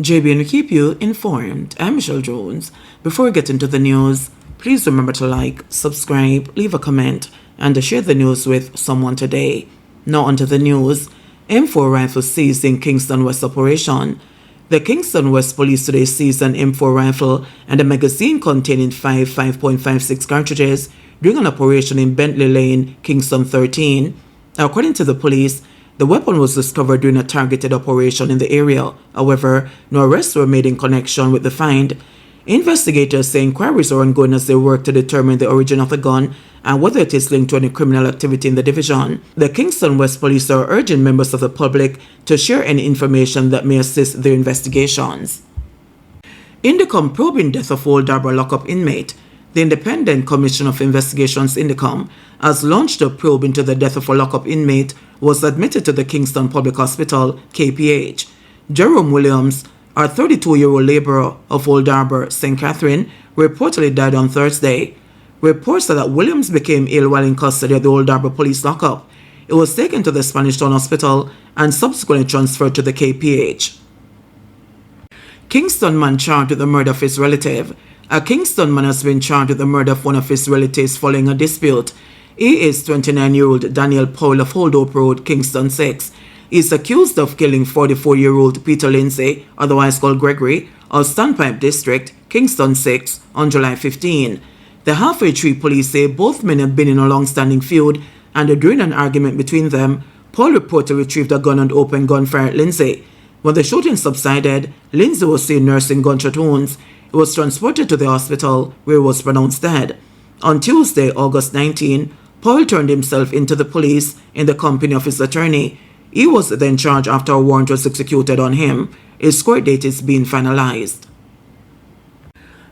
JBNN will keep you informed. I'm Michelle Jones. Before we get into the news, please remember to like, subscribe, leave a comment, and to share the news with someone today. Now onto the news. M4 rifle seized in Kingston West operation. The Kingston West Police today seized an M4 rifle and a magazine containing 5.56 cartridges during an operation in Bentley Lane, Kingston 13. According to the police, the weapon was discovered during a targeted operation in the area. However, no arrests were made in connection with the find. Investigators say inquiries are ongoing as they work to determine the origin of the gun and whether it is linked to any criminal activity in the division. The Kingston West Police are urging members of the public to share any information that may assist their investigations. Indicom probing death of Old Harbour lockup inmate. The Independent Commission of Investigations Indicom has launched a probe into the death of a lockup inmate who was admitted to the Kingston Public Hospital, KPH. Jerome Williams, a 32-year-old laborer of Old Harbour, St. Catherine, reportedly died on Thursday. Reports said that Williams became ill while in custody at the Old Harbour police lockup. He was taken to the Spanish Town Hospital and subsequently transferred to the KPH. Kingston man charged with the murder of his relative. A Kingston man has been charged with the murder of one of his relatives following a dispute. He is 29-year-old Daniel Powell of Holdope Road, Kingston 6. He is accused of killing 44-year-old Peter Lindsay, otherwise called Gregory, of Standpipe District, Kingston 6, on July 15. The Halfway Tree police say both men had been in a long-standing feud, and during an argument between them, Paul reportedly retrieved a gun and opened gunfire at Lindsay. When the shooting subsided, Lindsay was seen nursing gunshot wounds. He was transported to the hospital, where he was pronounced dead. On Tuesday, August 19, Paul turned himself into the police in the company of his attorney. He was then charged after a warrant was executed on him. His court date is being finalized.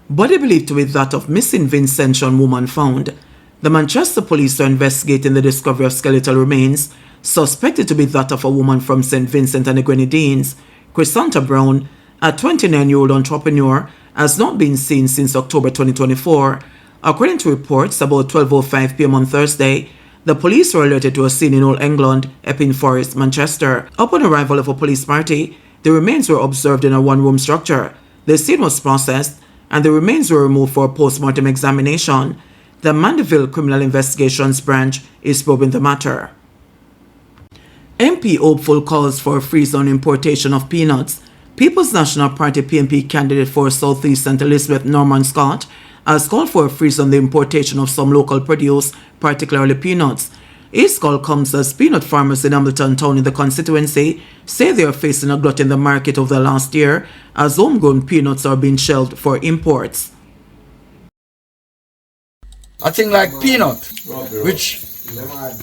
Body believed to be that of missing Vincentian woman found. The Manchester police are investigating the discovery of skeletal remains, suspected to be that of a woman from St. Vincent and the Grenadines. Chrysanta Brown, a 29-year-old entrepreneur, has not been seen since October 2024. According to reports, about 12:05 p.m. on Thursday, the police were alerted to a scene in Old England, Epping Forest, Manchester. Upon arrival of a police party, the remains were observed in a one-room structure. The scene was processed, and the remains were removed for a post-mortem examination. The Mandeville Criminal Investigations Branch is probing the matter. MP hopeful calls for a freeze on importation of peanuts. People's National Party PNP candidate for South East St. Elizabeth, Norman Scott, has called for a freeze on the importation of some local produce, particularly peanuts. His call comes as peanut farmers in Hamilton Town in the constituency say they are facing a glut in the market over the last year as homegrown peanuts are being shelved for imports. I think like peanut, which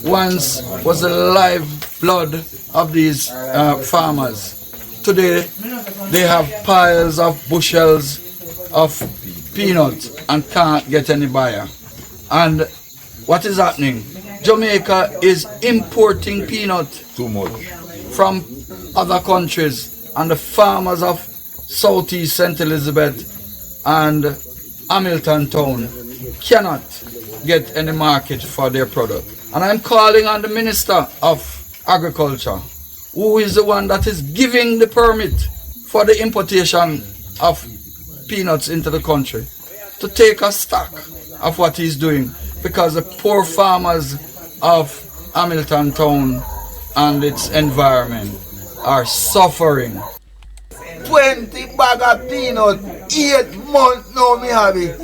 once was the lifeblood of these farmers. Today they have piles of bushels of peanuts and can't get any buyer. And what is happening? Jamaica is importing peanut too much from other countries, and the farmers of Southeast St. Elizabeth and Hamilton Town cannot get any market for their product. And I'm calling on the Minister of Agriculture, who is the one that is giving the permit for the importation of peanuts into the country, to take a stock of what he's doing, because the poor farmers of Hamilton Town and its environment are suffering. 20 bag of peanut, 8 months now me have it.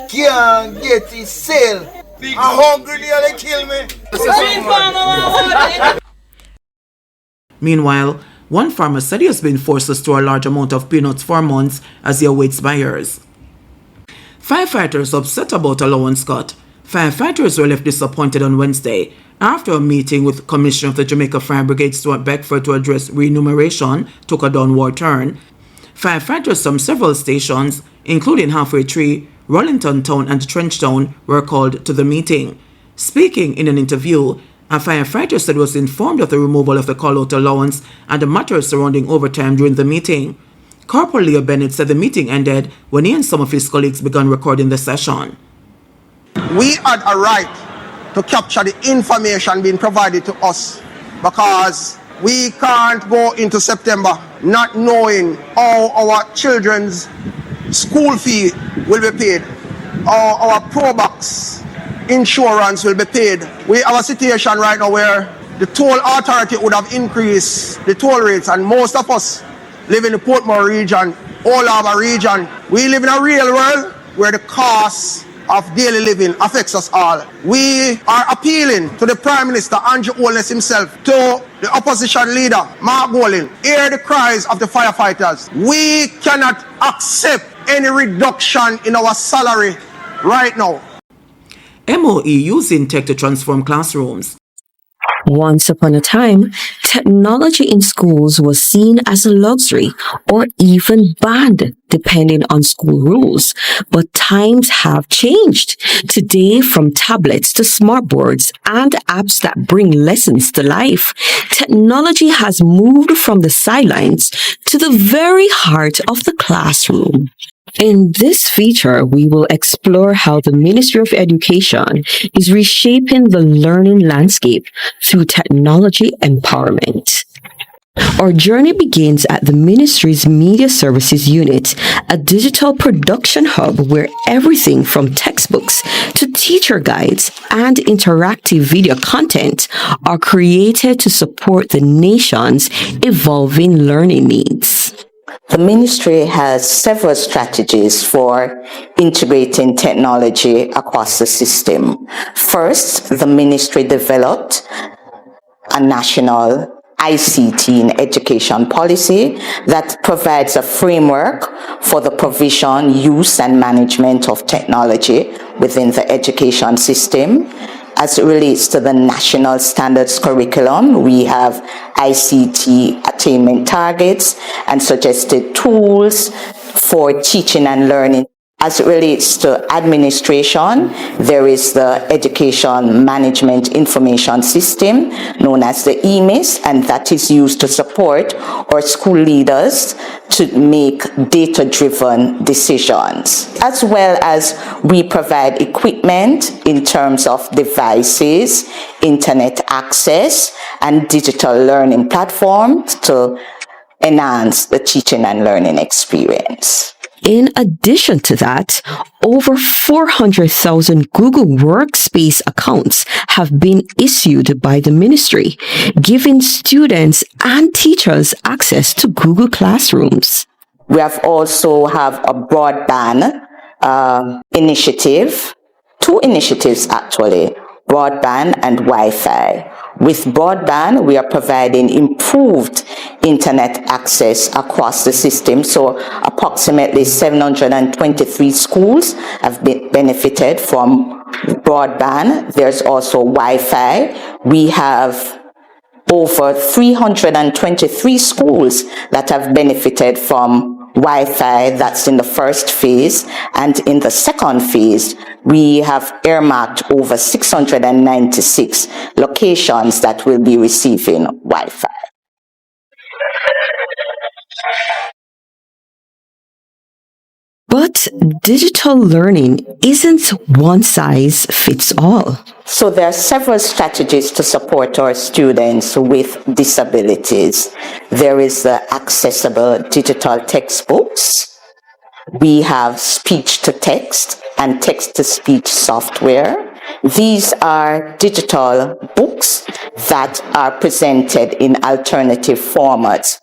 Can't get it sale. I'm hungry nearly kill me. Meanwhile, one farmer said he has been forced to store a large amount of peanuts for months as he awaits buyers. Firefighters upset about allowance cut. Firefighters were left disappointed on Wednesday after a meeting with Commissioner of the Jamaica Fire Brigade Stuart Beckford to address remuneration took a downward turn. Firefighters from several stations, including Halfway Tree, Rollington Town and Trenchtown, were called to the meeting. Speaking in an interview, a firefighter said he was informed of the removal of the call-out allowance and the matters surrounding overtime during the meeting. Corporal Leo Bennett said the meeting ended when he and some of his colleagues began recording the session. We had a right to capture the information being provided to us because We can't go into September not knowing how our children's school fee will be paid, how our pro-box insurance will be paid. We have a situation right now where the toll authority would have increased the toll rates, and most of us live in the Portmore region, All Harbour region. We live in a real world where the costs of daily living affects us all. We are appealing to the Prime Minister, Andrew Holness himself, to the opposition leader, Mark Golding, hear the cries of the firefighters. We cannot accept any reduction in our salary right now. MOE using tech to transform classrooms. Once upon a time, technology in schools was seen as a luxury or even banned, depending on school rules. But times have changed. Today, from tablets to smartboards and apps that bring lessons to life, technology has moved from the sidelines to the very heart of the classroom. In this feature, we will explore how the Ministry of Education is reshaping the learning landscape through technology empowerment. Our journey begins at the Ministry's Media Services Unit, a digital production hub where everything from textbooks to teacher guides and interactive video content are created to support the nation's evolving learning needs. The ministry has several strategies for integrating technology across the system. First, the ministry developed a national ICT in education policy that provides a framework for the provision, use, and management of technology within the education system. As it relates to the national standards curriculum, we have ICT attainment targets and suggested tools for teaching and learning. As it relates to administration, there is the Education Management Information System, known as the EMIS, and that is used to support our school leaders to make data-driven decisions. As well as we provide equipment in terms of devices, internet access, and digital learning platforms to enhance the teaching and learning experience. In addition to that, over 400,000 Google Workspace accounts have been issued by the ministry, giving students and teachers access to Google Classrooms. We also have a broadband initiative, two initiatives actually, broadband and Wi-Fi. With broadband, we are providing improved internet access across the system. So approximately 723 schools have benefited from broadband. There's also Wi-Fi. We have over 323 schools that have benefited from Wi-Fi. That's in the first phase, and in the second phase we have earmarked over 696 locations that will be receiving Wi-Fi. But digital learning isn't one size fits all. So there are several strategies to support our students with disabilities. There is the accessible digital textbooks. We have speech-to-text and text-to-speech software. These are digital books that are presented in alternative formats.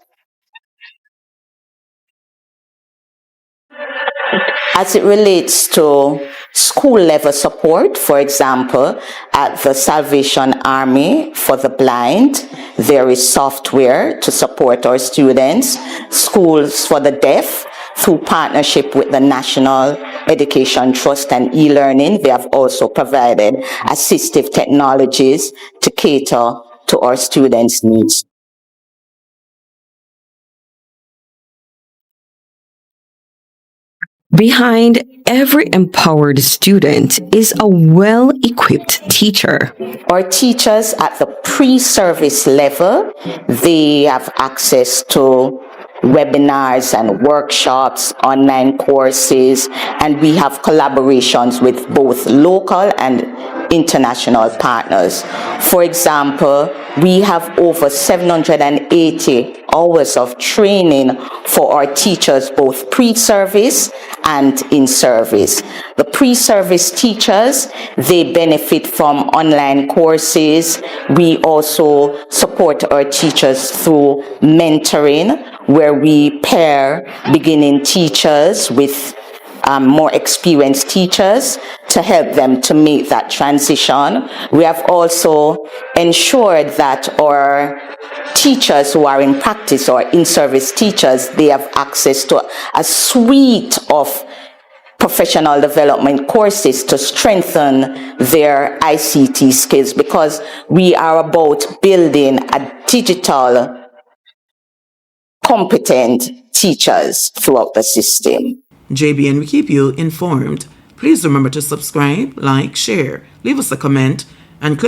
As it relates to school level support, for example, at the Salvation Army for the Blind, there is software to support our students. Schools for the Deaf, through partnership with the National Education Trust and e-learning, they have also provided assistive technologies to cater to our students' needs. Behind every empowered student is a well-equipped teacher. Our teachers at the pre-service level, they have access to webinars and workshops, online courses, and we have collaborations with both local and international partners. For example, we have over 780 hours of training for our teachers, both pre-service and in service. The pre-service teachers, they benefit from online courses. We also support our teachers through mentoring, where we pair beginning teachers with more experienced teachers to help them to make that transition. We have also ensured that our teachers who are in practice or in-service teachers, they have access to a suite of professional development courses to strengthen their ICT skills, because we are about building a digital competent teachers throughout the system. JBN will keep you informed. Please remember to subscribe, like, share, leave us a comment, and click